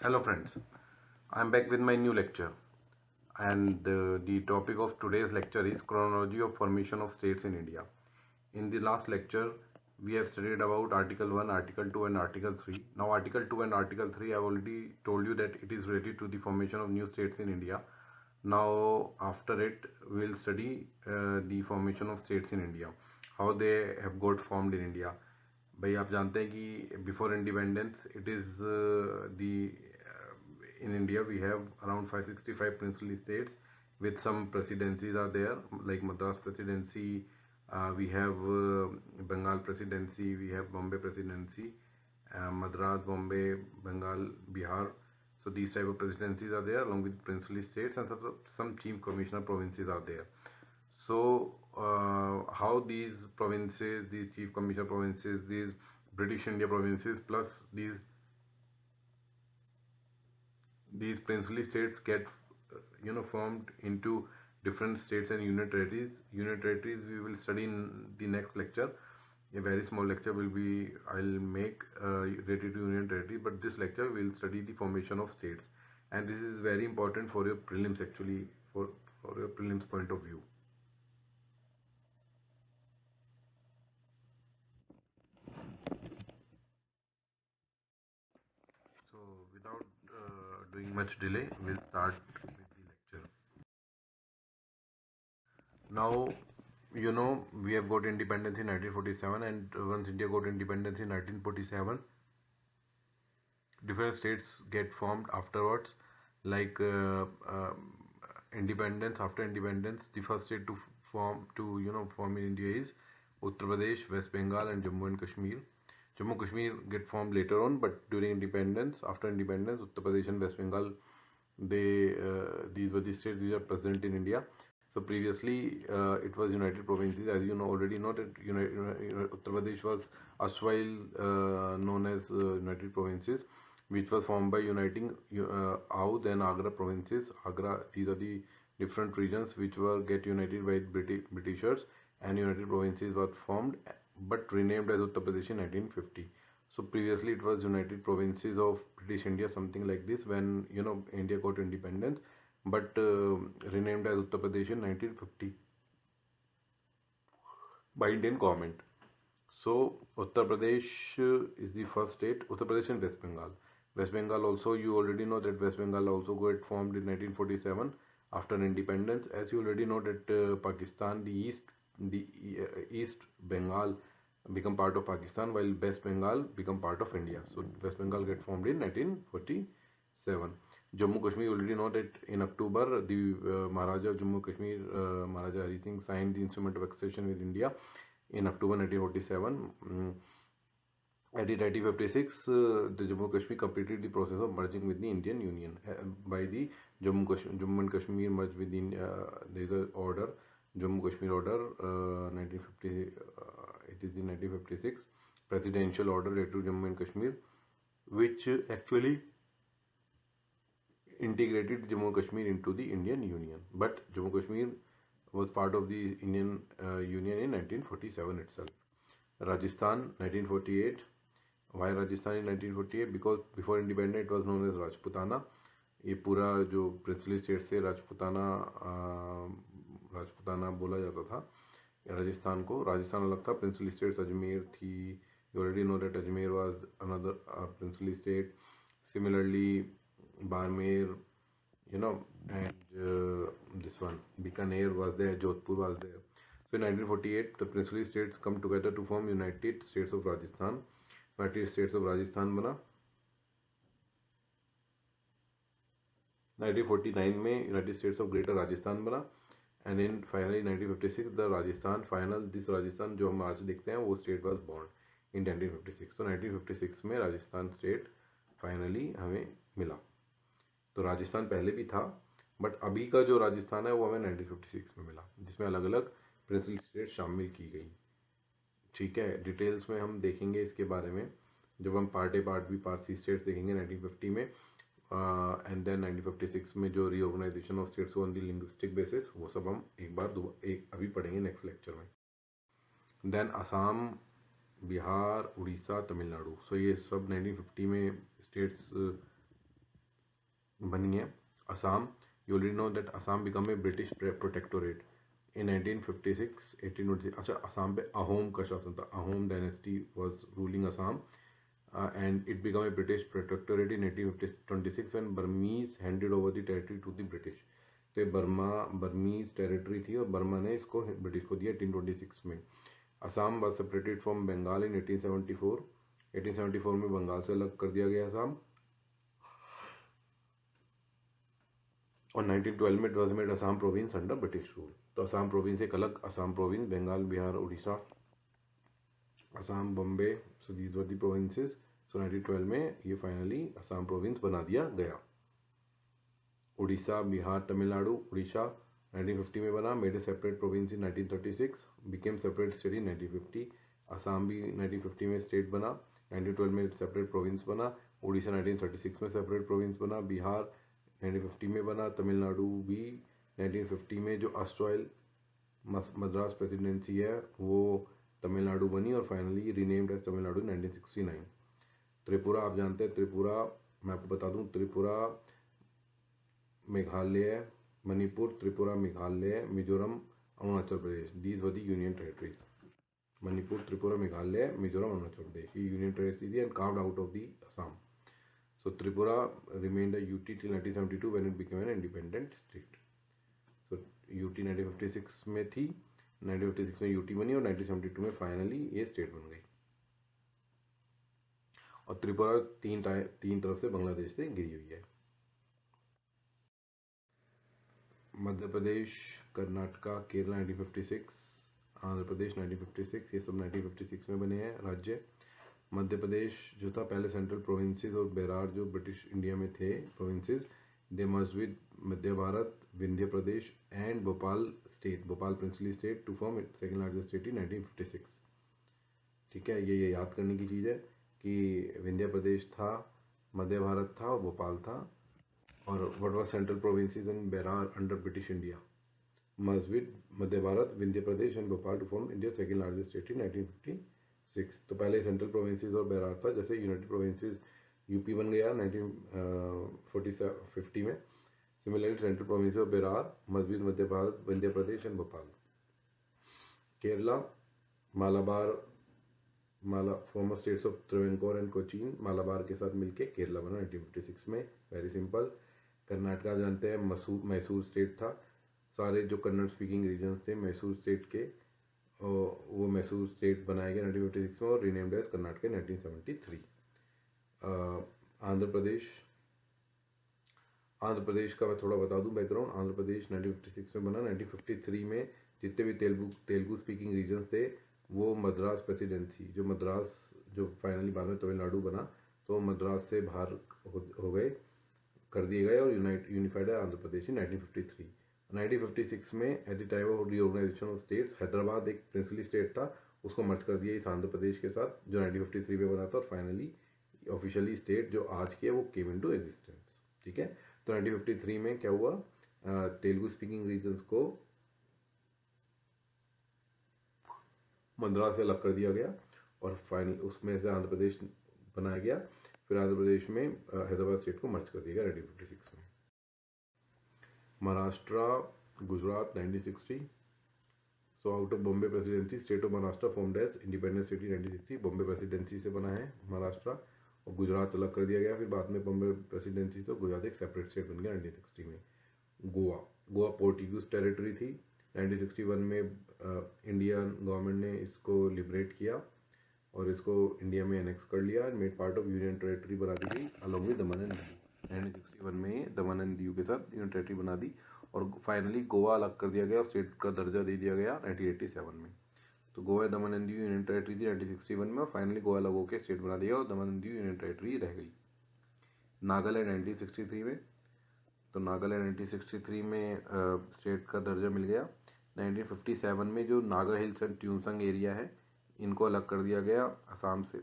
Hello friends, I am back with my new lecture and the topic of today's lecture is chronology of formation of states in India. In the last lecture we have studied about Article 1, Article 2 and Article 3. Now Article 2 and Article 3 I have already told you that it is related to the formation of new states in India. Now after it we will study the formation of states in India, how they have got formed in India. भाई आप जानते हैं कि before independence it is the in India we have around 565 princely states with some presidencies are there like Madras presidency, we have Bengal presidency, we have Bombay presidency, Madras, Bombay, Bengal, Bihar. So these type of presidencies are there along with princely states, and some chief commissioner provinces are there. So how these provinces, these chief commissioner provinces, these British India provinces plus these princely states get formed into different states and unit territories we will study in the next lecture. A very small lecture will be I'll make related to union territory, but this lecture will study the formation of states, and this is very important for your prelims actually, for your prelims point of view. So without doing much delay, we'll start with the lecture. Now, we have got independence in 1947, and once India got independence in 1947, different states get formed afterwards. Like independence, after independence, the first state to form in India is Uttar Pradesh, West Bengal, and Jammu and Kashmir. Jammu and Kashmir get formed later on, but during independence, after independence, Uttar Pradesh and West Bengal, these were the states which are present in India. So previously, it was United Provinces. As you know, already know that Uttar Pradesh was erstwhile known as United Provinces, which was formed by uniting Oudh and Agra provinces. Agra, these are the different regions which were get united by Britishers, and United Provinces were formed, but renamed as Uttar Pradesh in 1950. So previously it was United Provinces of British India, something like this, when India got independence, but renamed as Uttar Pradesh in 1950 by Indian government. So Uttar Pradesh is the first state. Uttar Pradesh and West Bengal. West Bengal also, you already know that West Bengal also got formed in 1947 after independence. As you already know that Pakistan, the East Bengal become part of Pakistan, while West Bengal become part of India. So West Bengal get formed in 1947. Jammu Kashmir, you already know that in October the Maharaja of Jammu Kashmir, Maharaja Hari Singh, signed the instrument of accession with India in October 1947. At 1956, the Jammu Kashmir completed the process of merging with the Indian Union by the Jammu and Kashmir merged with the there is a order, Jammu Kashmir order, 1950. It is the 1956 presidential order related to Jammu and Kashmir, which actually integrated Jammu and Kashmir into the Indian Union. But Jammu and Kashmir was part of the Indian Union in 1947 itself. Rajasthan 1948. Why Rajasthan in 1948? Because before independence it was known as Rajputana. ये पूरा जो princely state से राजपुताना बोला जाता था राजस्थान को. राजस्थान अलग था. प्रिंसली स्टेट्स अजमेर थी. You already know that Ajmer was another princely state. Similarly, Barmer, and this one, Bikaner was there, Jodhpur was there. So in 1948, the princely states come together to form United States of Rajasthan. United States of Rajasthan बना. 1949 में United States of Greater Rajasthan बना. And in finally 1956 the Rajasthan final, this Rajasthan जो हम आज देखते हैं वो state was born in 1956. तो 1956 में राजस्थान स्टेट फाइनली हमें मिला. तो राजस्थान पहले भी था, बट अभी का जो राजस्थान है वो हमें 1956 में मिला, जिसमें अलग अलग प्रिंसिपल स्टेट शामिल की गई. ठीक है, डिटेल्स में हम देखेंगे इसके बारे में जब हम part A part B part C states देखेंगे 1950 में. एंड देन 1956 में जो reorganisation of states on the linguistic basis, वो सब हम एक अभी पढ़ेंगे नेक्स्ट लेक्चर में. देन असम, बिहार, उड़ीसा, तमिलनाडु. सो ये सब 1950 में स्टेट्स बनी है। Assam, you already know that Assam become a British protectorate in 1956 1826। अच्छा, असम पे अहोम का शासन था, Ahom dynasty was ruling Assam, and it became a British protectorate in 1826 when Burmese handed over the territory to the British। तो ये Burmese territory थी और Burma ने इसको ब्रिटिश को दिया 1826 में। Assam was separated from Bengal in 1874। 1874 में बंगाल से अलग कर दिया गया असम, और 1912 में it was made Assam province under British rule. तो असम प्रोविंस एक अलग Assam province, Bengal, Bihar, Orissa, Assam, Bombay, so these were the provinces. So 1912 में ये फाइनली असम प्रोविंस बना दिया गया। उड़ीसा, बिहार, तमिलनाडु, उड़ीसा 1950 में बना, made a separate province in 1936, became separate state in 1950। Assam भी 1950 में स्टेट बना, 1912 में सेपरेट प्रोविंस बना। उड़ीसा 1936 में सेपरेट प्रोविंस बना, बिहार 1950 में बना, तमिलनाडु भी 1950 में। जो अस्ट्रॉयल मद्रास प्रेसिडेंसी है वो तमिलनाडु बनी और finally renamed as Tamil Nadu 1969। Tripura आप जानते हैं, त्रिपुरा मैं आपको बता दूं, Tripura, Meghalaya, Manipur, Tripura, Meghalaya, Mizoram, Arunachal Pradesh, these were the union territories. Manipur, Tripura, Meghalaya, Mizoram, Arunachal Pradesh, ये यूनियन टेरिटरी थी and carved out of the Assam. So Tripura remained a UT till 1972 when it became an independent state. So UT 1956 में थी, 1956 में UT बनी और 1972 में फाइनली ये स्टेट बन गई। और त्रिपुरा तीन तरफ से बांग्लादेश से घिरी हुई है। मध्य प्रदेश, कर्नाटका, केरला 1956, आंध्र प्रदेश 1956, ये सब 1956 में बने हैं राज्य। मध्य प्रदेश जो था पहले सेंट्रल प्रोविंसेस और बेरार जो ब्रिटिश इंडिया में थे provinces, they merged with Madhya Bharat, Vindhya Pradesh and Bhopal state, Bhopal princely state to form second largest state in 1956। ठीक है, ये याद करने की चीज़ है कि विंध्य प्रदेश था, मध्य भारत था और भोपाल था। और what was central provinces in Berar under British India, merged with Madhya Bharat, Vindhya Pradesh and Bhopal to form India second largest state in 1956। तो पहले सेंट्रल प्रोविंसेस और बेरार था, जैसे यूनाइटेड प्रोविंसेस यूपी बन गया 1950 में। सिमिलरली सेंट्रल प्रोविंसेस और बेरार, मस्जिद, Madhya Bharat, Vindhya Pradesh and Bhopal. Kerala, former states of Travancore and Cochin, Malabar के साथ मिलके केरला बना 1956 में, वेरी सिंपल। कर्नाटका जानते हैं मैसूर स्टेट था, सारे जो कन्नड़ स्पीकिंग रीजन्स थे मैसूर स्टेट के, वो मैसूर स्टेट बनाया गया 1956 में और रीनेम्ड एज कर्नाटक 1973। आंध्र प्रदेश का मैं थोड़ा बता दूं बैकग्राउंड। आंध्र प्रदेश 1956 में बना, 1953 में जितने भी तेलुगु स्पीकिंग रीजन्स थे वो मद्रास प्रेसिडेंसी, जो फाइनली बाद में तमिलनाडु बना, तो मद्रास से बाहर हो गए, कर दिए गए और यूनिफाइड है आंध्र प्रदेश इन 1953। 1956 में at the time of reorganisation of states, Hyderabad एक प्रिंसली स्टेट था, उसको मर्ज कर दिया इस आंध्र प्रदेश के साथ, जो 1953 में बना था, और फाइनली ऑफिशियली स्टेट जो आज की है वो केम इनटू एग्जिस्टेंस। ठीक है, तो 1953 में क्या हुआ, तेलुगु स्पीकिंग रीजन्स को मद्रास से अलग कर दिया गया और फाइनल उसमें से आंध्र प्रदेश बनाया गया। फिर आंध्र प्रदेश में हैदराबाद स्टेट को मर्ज कर दिया गया 1956 में। Maharashtra, Gujarat 1960। So out of Bombay presidency, state of Maharashtra formed as independent city 1960। Bombay presidency से बना है महाराष्ट्र, और गुजरात अलग कर दिया गया फिर बाद में बॉम्बे प्रेसिडेंसी, तो गुजरात एक सेपरेट स्टेट बन गया 1960 में। गोवा पोर्टुगीज टेरिटरी थी, 1961 में इंडियन गवर्नमेंट ने इसको लिबरेट किया और इसको इंडिया में एनेक्स कर लिया, made part of union territory बना दी गई along with Daman and Diu. 1961 में दमन एंड दीव के साथ यूनियन टेरिटरी बना दी और फाइनली गोवा अलग कर दिया गया और स्टेट का दर्जा दे दिया गया 1987 में। तो गोवा, दमन एंड दीव यूनियन टेरिटरी थी 1961 में और फाइनली गोवा अलग होकर स्टेट बना दिया और दमन एंड दीव यूनियन टेरिटरी रह गई। नागालैंड 1963 में, तो नागालैंड 1963 में स्टेट का दर्जा मिल गया। 1957 में जो नागा हिल्स एंड ट्यूसंग एरिया है इनको अलग कर दिया गया, असम से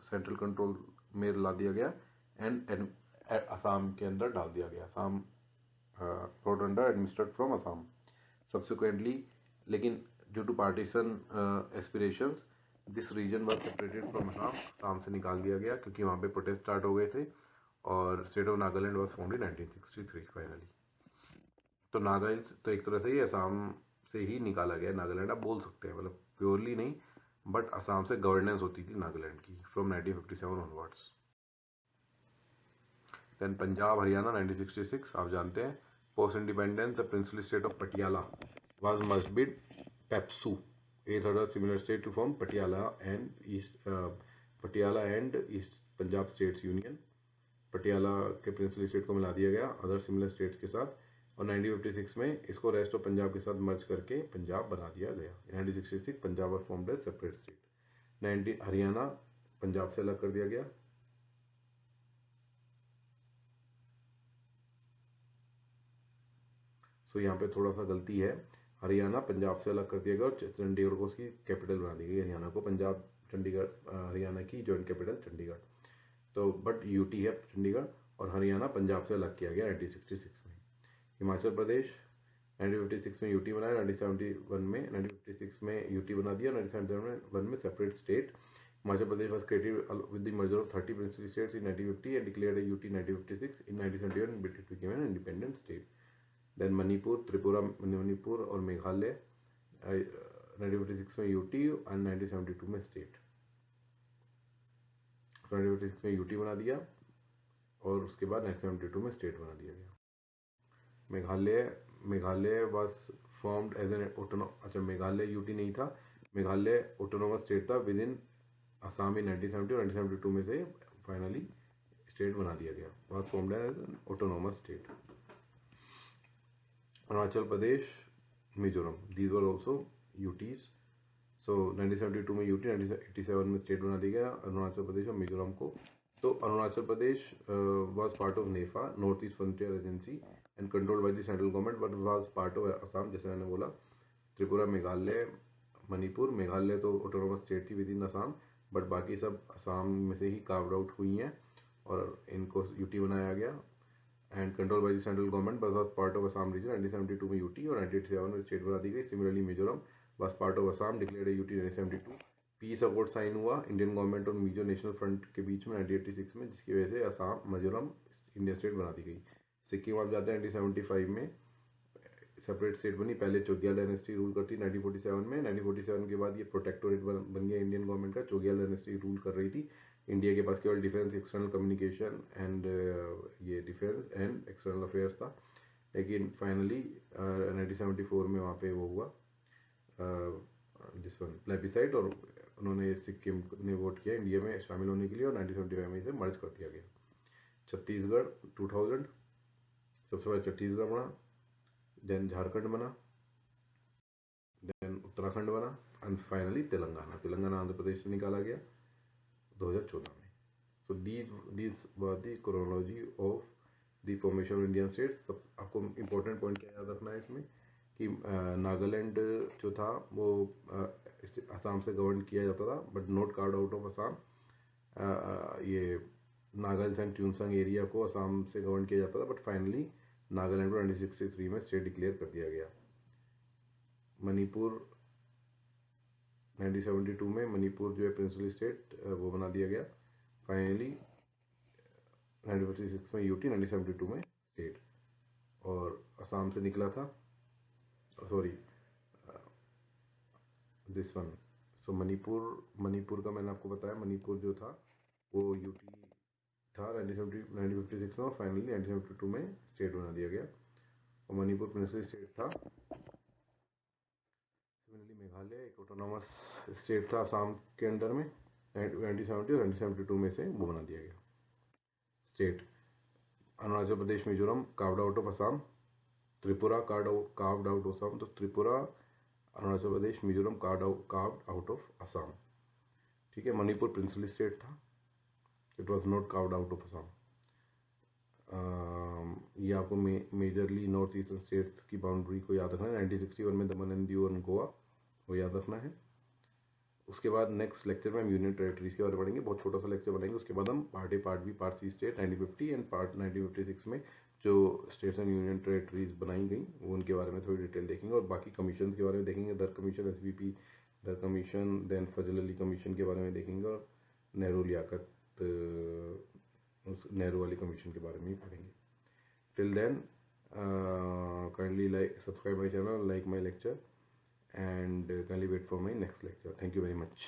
सेंट्रल कंट्रोल में ला दिया गया एंड असम के अंदर डाल दिया गया। Assam brought under administered from Assam subsequently, लेकिन due to partisan aspirations this region was separated from Assam, Assam से निकाल दिया गया क्योंकि वहाँ पे प्रोटेस्ट स्टार्ट हो गए थे और state of Nagaland was found in 1963 finally. तो नागा हिल्स तो एक तरह से ही असम से ही निकाला गया नागालैंड, आप बोल सकते हैं, मतलब प्योरली नहीं, बट असम से गवर्नेंस होती थी नागालैंड की from 1957 onwards. Then Punjab Haryana 1966, आप जानते हैं। Post independence the princely state of Patiala was merged with PEPSU, eighth other similar state to form Patiala and East Punjab states union. Patiala के प्रिंसली स्टेट को मिला दिया गया अदर सिमिलर स्टेट्स के साथ, और 1956 में इसको रेस्ट ऑफ पंजाब के साथ मर्ज करके पंजाब बना दिया गया। 1966 Punjab was formed as separate state. 19 Haryana Punjab से अलग कर दिया गया। सो यहाँ पे थोड़ा सा गलती है, हरियाणा पंजाब से अलग कर दिया गया और चंडीगढ़ को उसकी कैपिटल बना दी गई। हरियाणा को पंजाब, चंडीगढ़ हरियाणा की जॉइंट कैपिटल चंडीगढ़, तो बट यूटी है चंडीगढ़, और हरियाणा पंजाब से अलग किया गया 1966 में। हिमाचल प्रदेश 1956 में यूटी बनाया, 1956 में यूटी बना दिया, 1971 में separate state. Himachal Pradesh was created with the merger of 30 princely states in 1950 and declared a UT in 1956. In 1971 it became an independent state. Then Manipur, Tripura, Manipur और मेघालय 1956 में यूटी एंड 1972 में स्टेट। 1956 में यूटी बना दिया और उसके बाद 1972 में स्टेट बना दिया गया। Meghalaya was formed as an अच्छा मेघालय यूटी नहीं था, मेघालय ऑटोनोमस स्टेट था विद इन असम इन 1970 और 1972 में से फाइनली स्टेट बना दिया गया, was formed as an autonomous state. Arunachal Pradesh, Mizoram, these were also UTs. So 1972 में यूटी, 1987 में स्टेट बना दिया गया अरुणाचल प्रदेश और मिजोरम को। तो Arunachal Pradesh was part of NEFA, north east frontier agency, and controlled by the central government, but was part of Assam, जैसे मैंने बोला। त्रिपुरा, मेघालय, मणिपुर, मेघालय तो ऑटोनोमस स्टेट थी विद इन असम, बट बाकी सब असम में से ही कार्व्ड आउट हुई हैं और इनको यूटी बनाया गया and control by the central government, but was part of Assam region. 1972 में यूटी और 1987 में स्टेट बना दी गई। Similarly Mizoram was part of Assam, declared UT 1972। Peace accord sign हुआ इंडियन गवर्नमेंट और मिजो नेशनल फ्रंट के बीच में 1986 में, जिसकी वजह से असम, मिजोरम इंडियन स्टेट बना दी गई। सिक्किम आप जाते हैं 1975 में सेपरेट स्टेट बनी, पहले चोग्याल डायनेस्टी रूल करती 1947 में। 1947 के बाद ये प्रोटेक्टोरेट बन गया इंडियन गवर्नमेंट का, चोग्याल डायनेस्टी रूल कर रही थी। इंडिया के पास केवल डिफेंस, एक्सटर्नल कम्युनिकेशन एंड ये डिफेंस एंड एक्सटर्नल अफेयर्स था, लेकिन फाइनली 1974 में वहाँ पे वो हुआ जिस वन प्लेबिसाइट, और उन्होंने सिक्किम ने वोट किया इंडिया में शामिल होने के लिए, और 1975 में इसे मर्ज कर दिया गया। छत्तीसगढ़ 2000, सबसे पहले छत्तीसगढ़ बना, देन झारखंड बना, देन उत्तराखंड बना, एंड फाइनली तेलंगाना आंध्र प्रदेश से निकाला गया 2014 में। सो these were the chronology of the formation of Indian states. आपको इंपॉर्टेंट पॉइंट क्या याद रखना है इसमें कि नागालैंड जो था वो असम से गवर्न किया जाता था, but not card out of Assam. ये नागालैंड एंड ट्यूनसंग एरिया को असम से गवर्न किया जाता था, बट फाइनली नागालैंड को 1963 में स्टेट डिक्लेयर कर दिया गया। मणिपुर 1972 में मणिपुर जो है प्रिंसली स्टेट वो बना दिया गया। फाइनली 1956 में यूटी, 1972 में स्टेट, और असम से निकला था, सॉरी दिस वन। सो मणिपुर का मैंने आपको बताया, मणिपुर जो था वो यूटी था 1956 में, और फाइनली 1972 में स्टेट बना दिया गया, और मणिपुर प्रिंसली स्टेट था। सिमिलरली मेघालय एक ऑटोनॉमस स्टेट था असम के अंडर में, 1970 और 1972 में से वो बना दिया गया state. Arunachal Pradesh, Mizoram carved out of Assam, Tripura carved out of Assam, तो Tripura, Arunachal Pradesh, Mizoram carved out of Assam. ठीक है, मणिपुर प्रिंसली स्टेट था, it was not carved out of Assam. ये आपको मेजरली नॉर्थ ईस्टर्न स्टेट्स की बाउंड्री को याद रखना है। 1961 में दमन एंड दीव और गोवा वो याद रखना है। उसके बाद नेक्स्ट लेक्चर में हम यूनियन टेरिटरीज के बारे में पढ़ेंगे, बहुत छोटा सा लेक्चर बनाएंगे। उसके बाद हम part A, part B, part C state 1950 and part 1956 में जो स्टेट्स एंड यूनियन टेरिटरीज बनाई गई वो उनके बारे में थोड़ी डिटेल देखेंगे, और बाकी कमीशन के बारे में देखेंगे, दर कमीशन, SVP दर कमीशन, देन फजल अली कमीशन के बारे में देखेंगे, और नेहरू लियाकत उस नेहरू वाली कमीशन के बारे में ही पढ़ेंगे. Till then kindly like subscribe my channel, like my lecture, and kindly wait for my next lecture. Thank you very much.